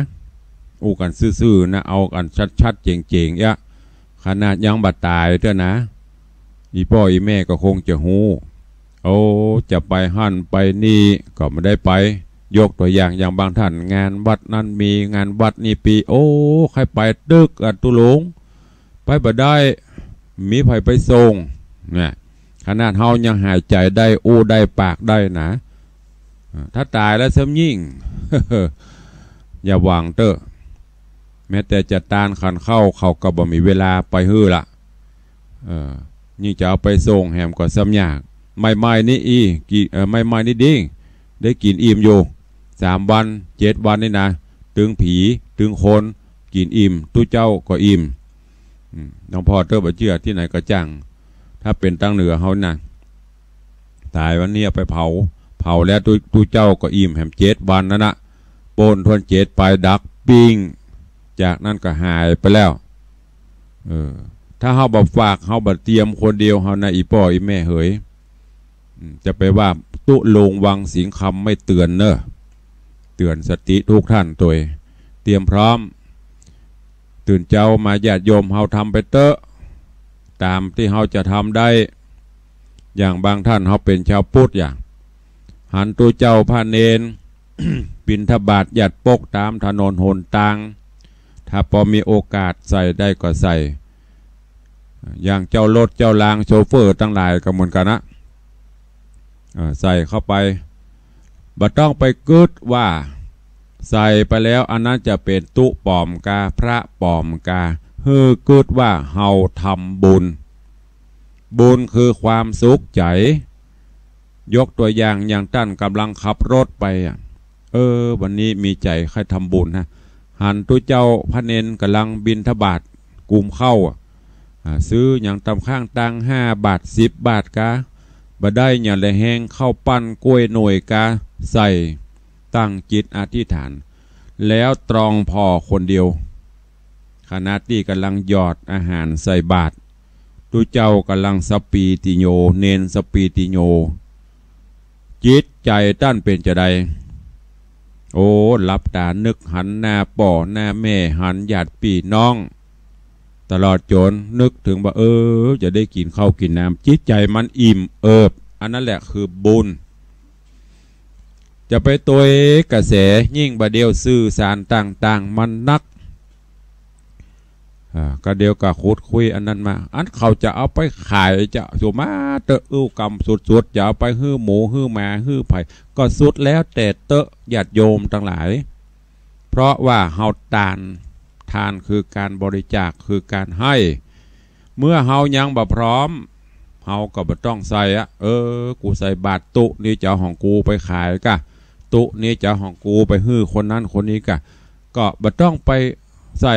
อู้กันซื่อๆนะเอากันชัดๆเจ๋งๆยะขนาดยังบัดตายเตื้อนะอีพ่ออีแม่ก็คงจะฮู้โอ้จะไปหั่นไปนี่ก็ไม่ได้ไปยกตัวอย่างบางท่านงานวัดนั่นมีงานวัดนี่ปีโอ้ใครไปตึกตุลงไปบ่ได้มีไผไปส่งเนี่ยขนาดเฮายังหายใจได้อู้ได้ปากได้นะถ้าตายแล้วซ้ำยิ่ง อย่าหวังเตอะแม้แต่จะตานขันเข้าเขาก็บ่มีเวลาไปฮื้อละ ยิ่งจะเอาไปส่งแหมก็ซ้ำยากไม่นี่ไม่นี่ดิ้งได้กินอิ่มอยู่3 วัน 7 วันนี่นะถึงผีถึงคนกินอิ่มตู้เจ้าก็อิ่มน้องพ่อเตอร์บ่เชื่อที่ไหนก็จังถ้าเป็นตั้งเหนือเขานะตายวันนี้ไปเผาแล้วตู้เจ้าก็อิ่มแหม7 วันนั่นนะโปนทวน7ไปดักปิ้งจากนั้นก็หายไปแล้วถ้าเฮาบ่ฝากเฮาบ่เตรียมคนเดียวเฮานะอีพ่ออีแม่เหยจะไปว่าตุลงวังสิงคำไม่เตือนเนอะเตือนสติทุกท่านตัวเตรียมพร้อมตื่นเจ้ามาญาติโยมเฮาทำไปเตอะตามที่เฮาจะทำได้อย่างบางท่านเฮาเป็นชาวพุทธอย่างหันตัวเจ้าพระเนน บิณฑบาตหยัดปกตามถนนหนทางถ้าพอมีโอกาสใส่ได้ก็ใส่อย่างเจ้ารถเจ้ารางโชเฟอร์ทั้งหลายก็เหมือนกันนะใส่เข้าไปบ่ต้องไปกึดว่าใส่ไปแล้วอันนั้นจะเป็นตุปลอมกาพระปลอมกาฮือกึดว่าเฮาทำบุญคือความสุขใจยกตัวอย่างท่านกำลังขับรถไปวันนี้มีใจใครทำบุญนะหันตัวเจ้าพระเนนกำลังบิณฑบาตกุมเข้าซื้ออย่างตำข้างตัง5 บาท 10 บาทกาบ่ได้อย่างละแหงเข้าปั้นกล้วยหน่วยกาใส่ตั้งจิตอธิษฐานแล้วตรองพอคนเดียวขณะที่กำลังหยอดอาหารใส่บาตรตุเจ้ากำลังสปีติโยเนนสปีติโยจิตใจท่านเป็นจะใดโอ้หลับตานึกหันหน้าป่อหน้าแม่หันญาติพี่น้องตลอดจนนึกถึงว่าจะได้กินข้าวกินน้ำจิตใจมันอิ่มอันนั้นแหละคือบุญจะไปตัวกระแสยิ่งบะเดียวสื่อสารต่างๆมันนักก็เดียวกับคุดคุยอันนั้นมาอันเขาจะเอาไปขายจะสุมาเตอะกรรมสุดๆจะเอาไปฮื้อหมูฮื้อหมาฮื้อไผ่ก็สุดแล้วแต่เตอะญาติโยมทั้งหลายเพราะว่าเฮาทานคือการบริจาคคือการให้เมื่อเฮายังบ่พร้อมเฮาก็บ่ต้องใส่กูใส่บาตรตุนี่จะของกูไปขายกะตุนี่จะของกูไปฮื้อคนนั้นคนนี้กะก็บ่ต้องไปใส่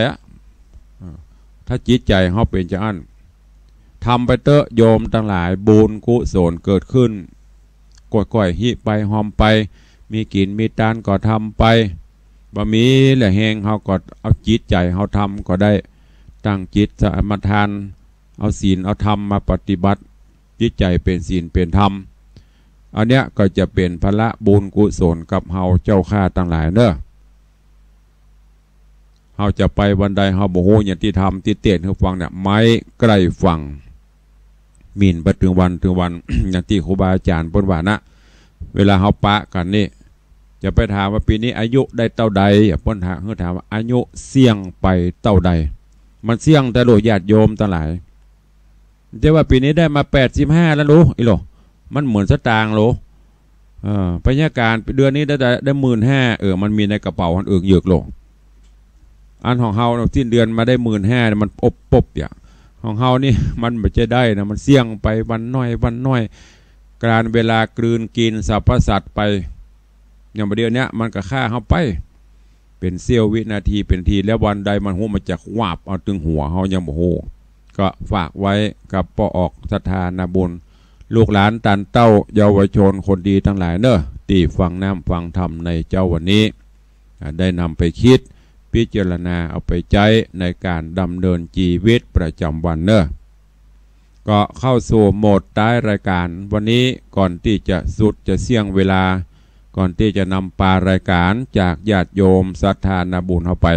ถ้าจิตใจเฮาเป็นจังอันทำไปเตอะโยมทั้งหลายบุญกุศลเกิดขึ้นก่อยหิไปหอมไปมีกินมีทานก็ทำไปบ่มีแหละแหงเฮาก็เอาจิตใจเฮาทำก็ได้ตั้งจิตสมาทานเอาศีลเอาธรรมมาปฏิบัติจิตใจเป็นศีลเป็นธรรมอันเนี้ยก็จะเป็นพละบุญกุศลกับเฮาเจ้าข้าทั้งหลายเนอะเฮาจะไปวันใดเฮาบ่ฮู้อย่างที่ทำที่เตียนคือฟังเนี่ยไม้ใกล้ฟังมินไปถึงวัน อย่างที่ครูบาอาจารย์เพิ่นว่านะเวลาเฮาปะกันนี่จะไปถามว่าปีนี้อายุได้เท่าใดเพิ่นถามว่าอายุเสี่ยงไปเท่าใดมันเสี่ยงแต่โลญาติโยมทั้งหลายแต่ว่าปีนี้ได้มา85แล้วรู้อีหลอมันเหมือนสตางค์โลบรรยากาศเดือนนี้ได้15,000มันมีในกระเป๋าอันอื่นเยอะโลอันของเฮาสิ้นเดือนมาได้15,000มันปบอย่างของเฮานี่มันไม่จะได้นะมันเสี่ยงไปวันน้อยการเวลากลืนกินสรรพสัตว์ไปอย่างประเดี๋ยวนี้มันก็ฆ่าเฮาไปเป็นเสี้ยววินาทีเป็นทีแล้ววันใดมันหัวมันจะวาบเอาตึงหัวเฮายังโมโหก็ฝากไว้กับปออกศรัทธานาบุญลูกหลานตันเต้าเยาวชนคนดีทั้งหลายเนอะที่ฟังน้ำฟังธรรมในเจ้าวันนี้ได้นำไปคิดพิจารณาเอาไปใช้ในการดำเนินชีวิตประจำวันเนอะก็เข้าสู่โหมดท้ายรายการวันนี้ก่อนที่จะสุดจะเสี่ยงเวลาก่อนที่จะนำปารายการจากญาติโยมศรัทธานาบุญเข้าไป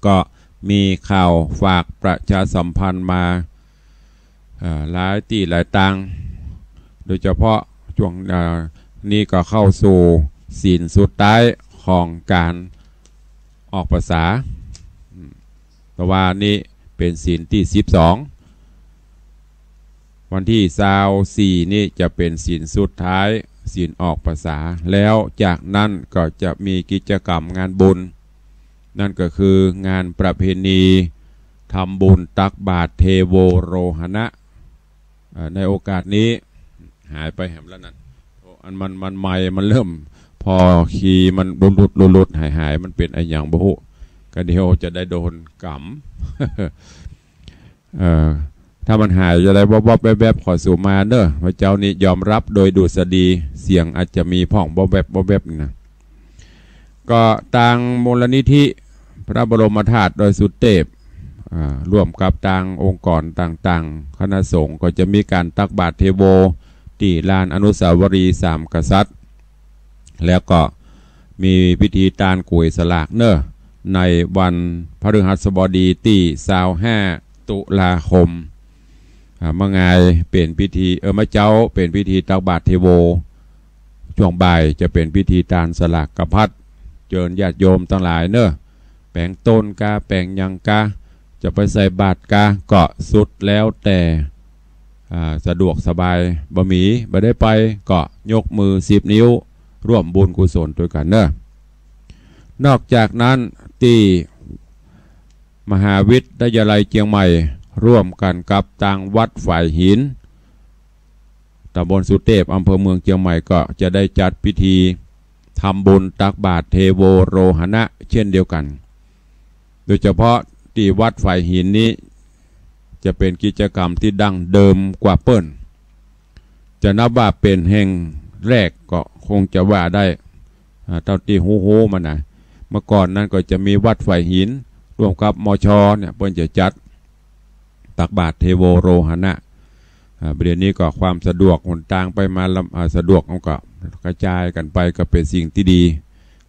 ก็มีข่าวฝากประชาสัมพันธ์มาหลายที่หลายตังโดยเฉพาะช่วงนี้ก็เข้าสู่ศีลสุดท้ายของการออกภาษาเพราะว่านี้เป็นศีลที่12วันที่24นี่จะเป็นศีลสุดท้ายศีลออกภาษาแล้วจากนั้นก็จะมีกิจกรรมงานบุญนั่นก็คืองานประเพณีทำบุญตักบาตรเทโวโรหณะ ในโอกาสนี้หายไปแหมแล้วนั่นอันมันใหม่มันเริ่มพอขี่มันหลุดหายมันเป็นไอ้อย่างบ่ฮู้ก็เดียวจะได้โดนกำ ถ้ามันหายจะได้บ๊อบๆแวบๆขอสู่มาเนอะพระเจ้านี่ยอมรับโดยดุษฎีเสียงอาจจะมีพ่องบ๊อบแวบนี่นะก็ต่างมูลนิธิพระบรมธาตุโดยสุเทพร่วมกับต่างองค์กรต่างๆคณะสงฆ์ก็จะมีการตักบาตรเทโวที่ลานอนุสาวรีย์สามกษัตริย์แล้วก็มีพิธีตานกุยสลากเนอะในวันพฤหัสบดีที่25ตุลาคมเมื่อไงเป็นพิธีมะเจ้าเป็นพิธีตักบาตรเทโวช่วงบ่ายจะเป็นพิธีตานสลากกพัดเชิญญาติโยมทั้งหลายเนอะแปลงต้นกาแปลงยังกาจะไปใส่บาตรกาเกาะสุดแล้วแต่สะดวกสบายบ่มีบ่ได้ไปเกาะยกมือ10 นิ้วร่วมบุญกุศลด้วยกันเนอะนอกจากนั้นที่มหาวิทยาลัยเชียงใหม่ร่วมกันกับต่างวัดฝ่ายหินตำบลสุเทพอำเภอเมืองเชียงใหม่ก็จะได้จัดพิธีทำบุญตักบาตรเทโวโรหณะเช่นเดียวกันโดยเฉพาะที่วัดฝ่ายหินนี้จะเป็นกิจกรรมที่ดั้งเดิมกว่าเปิ้นจะนับว่าเป็นแห่งแรกก็คงจะว่าได้เท่าที่ฮู้มันนะเมื่อก่อนนั้นก็จะมีวัดฝ่ายหินร่วมกับมชเนี่ยเปิ้นจะจัดตักบาตรเทโวโรหณะประเด็นนี้ก็ความสะดวกหนทางไปมาสะดวกมันก็กระจายกันไปก็เป็นสิ่งที่ดี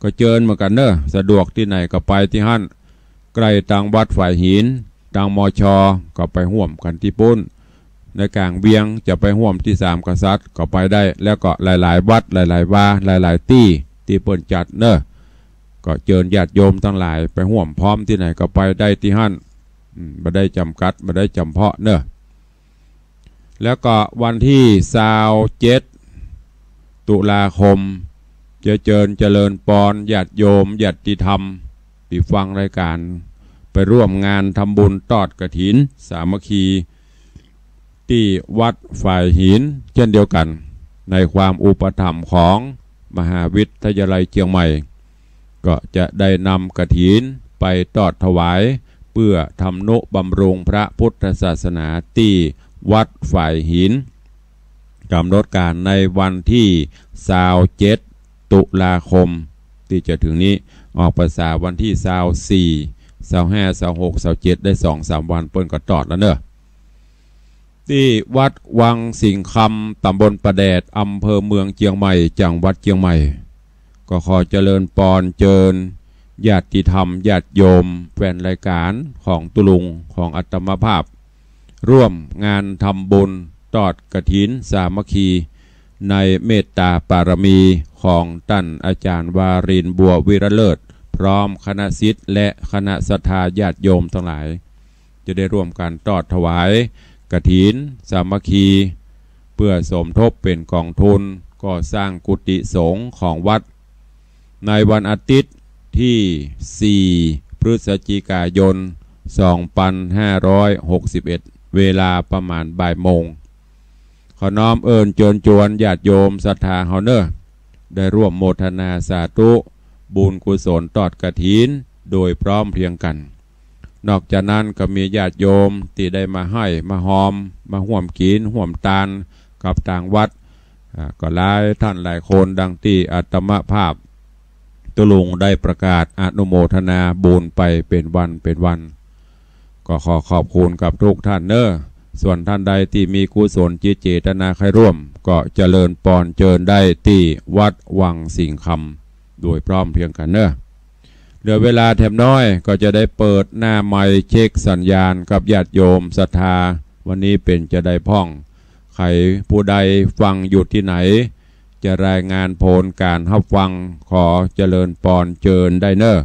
ก็เจิญเหมือนกันเนอะสะดวกที่ไหนก็ไปที่หั่นใกล้ต่างวัดฝ่ายหินต่างมชก็ไปห่วมกันที่ปุ้นในกลางเวียงจะไปห่วมที่สามกษัตริย์ก็ไปได้แล้วก็หลายๆวัดหลายๆว่าหลายๆที่เปิ้นจัดเนอะก็เชิญญาติโยมทั้งหลายไปห่วมพร้อมที่ไหนก็ไปได้ที่หั่นไม่ได้จำกัดไม่ได้จำเพาะเนอะแล้วก็วันที่27ตุลาคมจะเจริญปอนญาติโยมญาติธรรมที่ฟังรายการไปร่วมงานทำบุญทอดกฐินสามัคคีที่วัดฝ่ายหินเช่นเดียวกันในความอุปถัมภ์ของมหาวิทยาลัยเชียงใหม่ก็จะได้นำกฐินไปทอดถวายเพื่อทำนุบำรุงพระพุทธศาสนาที่วัดฝ่ายหินกำหนดการในวันที่27ตุลาคมที่จะถึงนี้ออกภาษาวันที่24 25 26 27ได้ 2-3 วันเปิ้นก็ตอดแล้วเนอะที่วัดวังสิงคำตำบลประแดดอำเภอเมืองเชียงใหม่จังหวัดเชียงใหม่ก็ขอเจริญปอนเจิญญาติธรรมญาติโยมแฟนรายการของตุลุงของอัตมภาพร่วมงานทำบุญทอดกฐินสามัคคีในเมตตาปารมีของท่านอาจารย์วารินทร์บัววิรเลิศพร้อมคณะศิษย์และคณะศรัทธาญาติโยมทั้งหลายจะได้ร่วมกันทอดถวายกฐินสามัคคีเพื่อสมทบเป็นกองทุนก่อสร้างกุฏิสงฆ์ของวัดในวันอาทิตย์ที่4พฤศจิกายน2561เวลาประมาณบ่ายโมงขอน้อมเอิญเชิญชวนญาติโยมศรัทธาเฮาเนอร์ได้ร่วมโมทนาสาธุบุญกุศลทอดกฐินโดยพร้อมเพรียงกันนอกจากนั้นก็มีญาติโยมที่ได้มาให้มาหอมมาห่วมกินห่วมทานกับต่างวัดก็หลายท่านหลายคนดังที่อาตมภาพตุลุงได้ประกาศอนุโมทนาบุญไปเป็นวันก็ขอขอบคุณกับทุกท่านเนอะส่วนท่านใดที่มีกุศลจิตเจตนาใครร่วมก็เจริญปอนเจิญได้ที่วัดวังสิงคำโดยพร้อมเพียงกันเนอะเหลือเวลาแถมน้อยก็จะได้เปิดหน้าไมค์เช็คสัญญาณกับญาติโยมศรัทธาวันนี้เป็นจะได้พ่องใครผู้ใดฟังอยู่ที่ไหนจะรายงานผลการรับฟังขอเจริญปอนเจิญได้เนอะ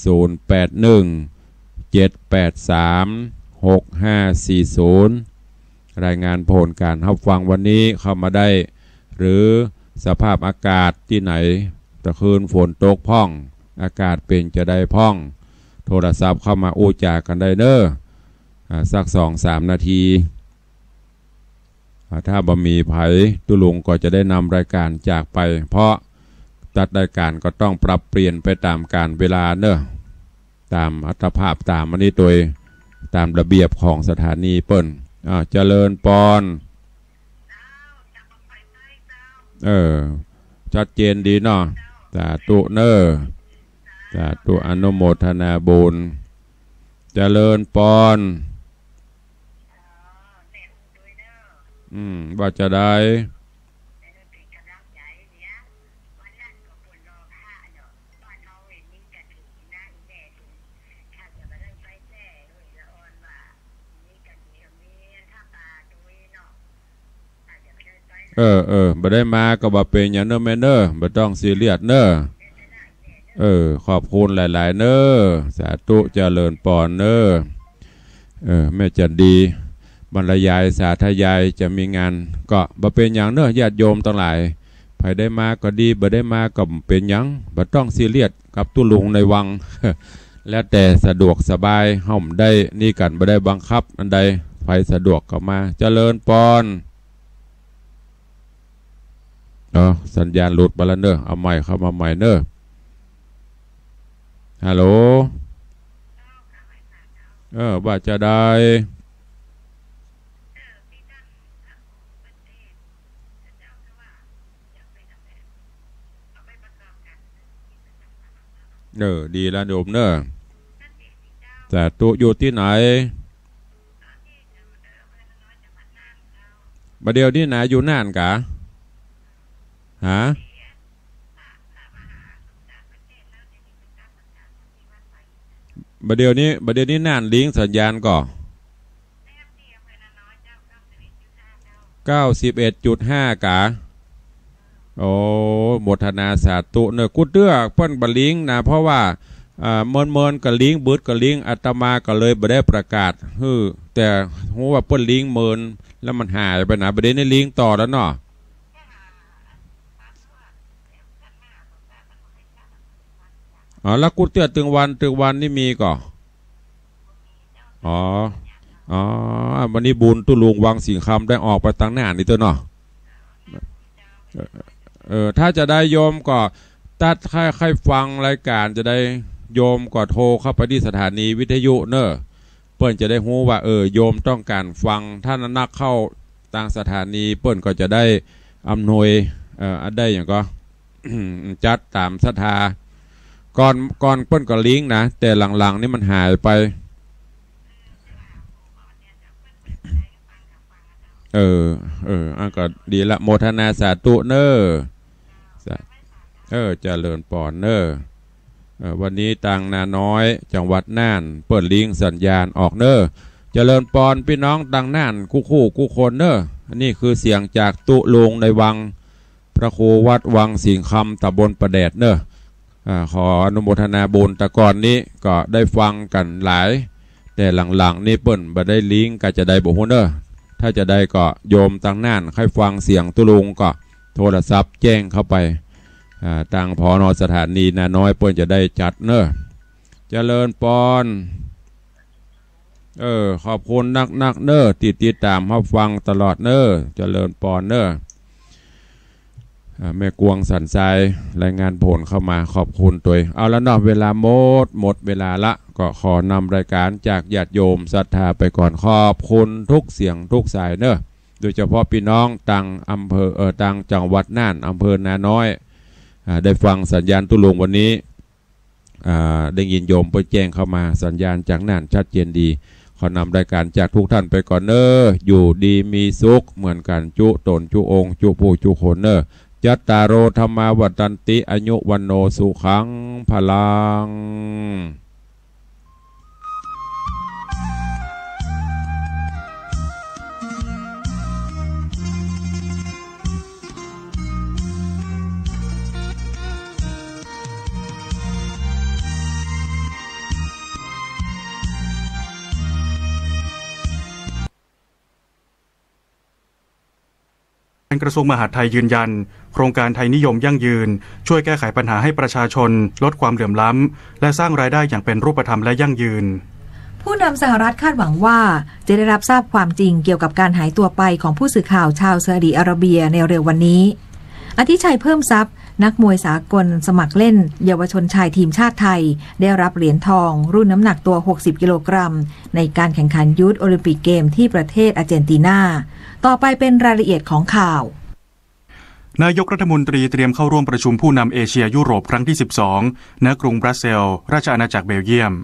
081-783-6540รายงานผลการรับฟังวันนี้เข้ามาได้หรือสภาพอากาศที่ไหนตะคืนฝนตกพ่องอากาศเป็นจะได้พ่องโทรศัพท์เข้ามาอู้จากันได้เนอะสัก 2-3 นาที ถ้าบ่มีไผตุลุงก็จะได้นำรายการจากไปเพราะตัดรายการก็ต้องปรับเปลี่ยนไปตามกาลเวลาเนอะตามอัตภาพตามอันนี้โดยตามระเบียบของสถานีเปิ้นเจริญปอนชัดเจนดีเนาะสาธุเนอสาธุอนุโมทนาบุญเจริญปอนว่าจะได้บ่ได้มาก็บ่เป็นอย่างเนอะแม่เนอะบ่ต้องซีเรียสเนอะขอบคุณหลายๆเนอะสาธุเจริญปอนเนอะแม่จันดีบรรยายสาธยายจะมีงานก็บ่เป็นอย่างเนอะญาติโยมทั้งหลายไผได้มาก็ดีบ่ได้มาก็เป็นหยังบ่ต้องซีเรียสกับตุลุงในวัง แล้วแต่สะดวกสบายห่มได้นี่กันบ่ได้บังคับอันใดไผสะดวกก็มาเจริญปอนสัญญาณหลุดไปแล้วเนอะเอาใหม่เข้ามาใหม่เนอะฮัลโหลว่าจะได้ดีแล้วโยมเนอะแต่ตัวอยู่ที่ไหนมาเดียวที่ไหนอยู่น่านกะฮะบัดเดี๋ยวนี้น่านลิงสัญญาณก่อ 91.5 กะโอ้โมทนาสาธุเนอะกุดเดือเปิ้นบลิงนะเพราะว่าเมินกับลิงบืดกับลิงอาตมาก็เลยบ่ได้ประกาศแต่ฮู้ว่าเปิ้นลิงเมินแล้วมันหายไปนะประเด็นนี้ลิงต่อแล้วเนาะแล้วกุดเตือตึงวันนี่มีก่อวันนี้บุญตุลุงวังสิงคำได้ออกไปตั้งหน้านี่ตัวเนาะถ้าจะได้โยมก็ตัดใครฟังรายการจะได้โยมก็โทรเข้าไปที่สถานีวิทยุเนอะเปิ้นจะได้รู้ว่าโยมต้องการฟังถ้านักเข้าต่างสถานีเปิ้นก็จะได้อำนวยได้อย่างก็ จัดตามศรัทธาก่อนเปิ้นก็ลิงก์นะแต่หลังๆนี่มันหายไปอันก็ดีละโมทนาสาธุเนอเจริญปอนเนอวันนี้ต่างนาน้อยจังหวัดน่านเปิดลิงก์สัญญาณออกเนอเจริญปอนพี่น้องต่างน่านคู่คนเนออันนี้คือเสียงจากตุลุงในวังพระครูวัดวังสิงคำตำบลประแดดเนอขออนุโมทนาบุญแต่ก่อนนี้ก็ได้ฟังกันหลายแต่หลังๆนี่เปิ้นบ่ได้ลิงก์ก็จะได้บ่ฮู้เนอถ้าจะได้ก็โยมต่างน่านให้ฟังเสียงตุลุงก็โทรศัพท์แจ้งเข้าไปทางพน.สถานีนาน้อยเปิ้นจะได้จัดเนอเจริญปอนขอบคุณนักเนอติดตามรับฟังตลอดเนอเจริญปอนเนอแม่กวงสันทรายรายงานผลเข้ามาขอบคุณตัวเอาแล้วเนาะเวลาหมดเวลาละก็ขอนำรายการจากญาติโยมศรัทธาไปก่อนขอบคุณทุกเสียงทุกสายเนอะโดยเฉพาะพี่น้องต่างอำเภอต่างจังหวัดน่านอำเภอนาน้อยได้ฟังสัญญาณตุลุงวันนี้ได้ยินโยมไปแจ้งเข้ามาสัญญาณจากน่านชัดเจนดีขอนำรายการจากทุกท่านไปก่อนเนออยู่ดีมีสุขเหมือนกันจุตนจุองจุผู้จุคนเนอจัตตารโอธรรมาวัฏันติอายุวันโนสุขังพลัง กระทรวงมหาดไทยยืนยันโครงการไทยนิยมยั่งยืนช่วยแก้ไขปัญหาให้ประชาชนลดความเหลื่อมล้ำและสร้างรายได้อย่างเป็นรูปธรรมและยั่งยืน ผู้นำสหรัฐคาดหวังว่าจะได้รับทราบความจริงเกี่ยวกับการหายตัวไปของผู้สื่อข่าวชาวซาอุดิอาระเบียในเร็ววันนี้อธิชัยเพิ่มทรัพย์นักมวยสากลสมัครเล่นเยาวชนชายทีมชาติไทยได้รับเหรียญทองรุ่นน้ำหนักตัว60กิโลกรัมในการแข่งขันยูทโอลิมปิกเกมที่ประเทศอาร์เจนตินาต่อไปเป็นรายละเอียดของข่าวนายกรัฐมนตรีเตรียมเข้าร่วมประชุมผู้นำเอเชียยุโรปครั้งที่12ณกรุงบรัสเซลส์ราชอาณาจักรเบลเยียม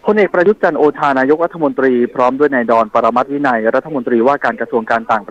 พลเอกประยุทธ์จันทร์โอชานายกรัฐมนตรีพร้อมด้วยนายดอนปรมัตถ์วินัยรัฐมนตรีว่าการกระทรวงการต่าง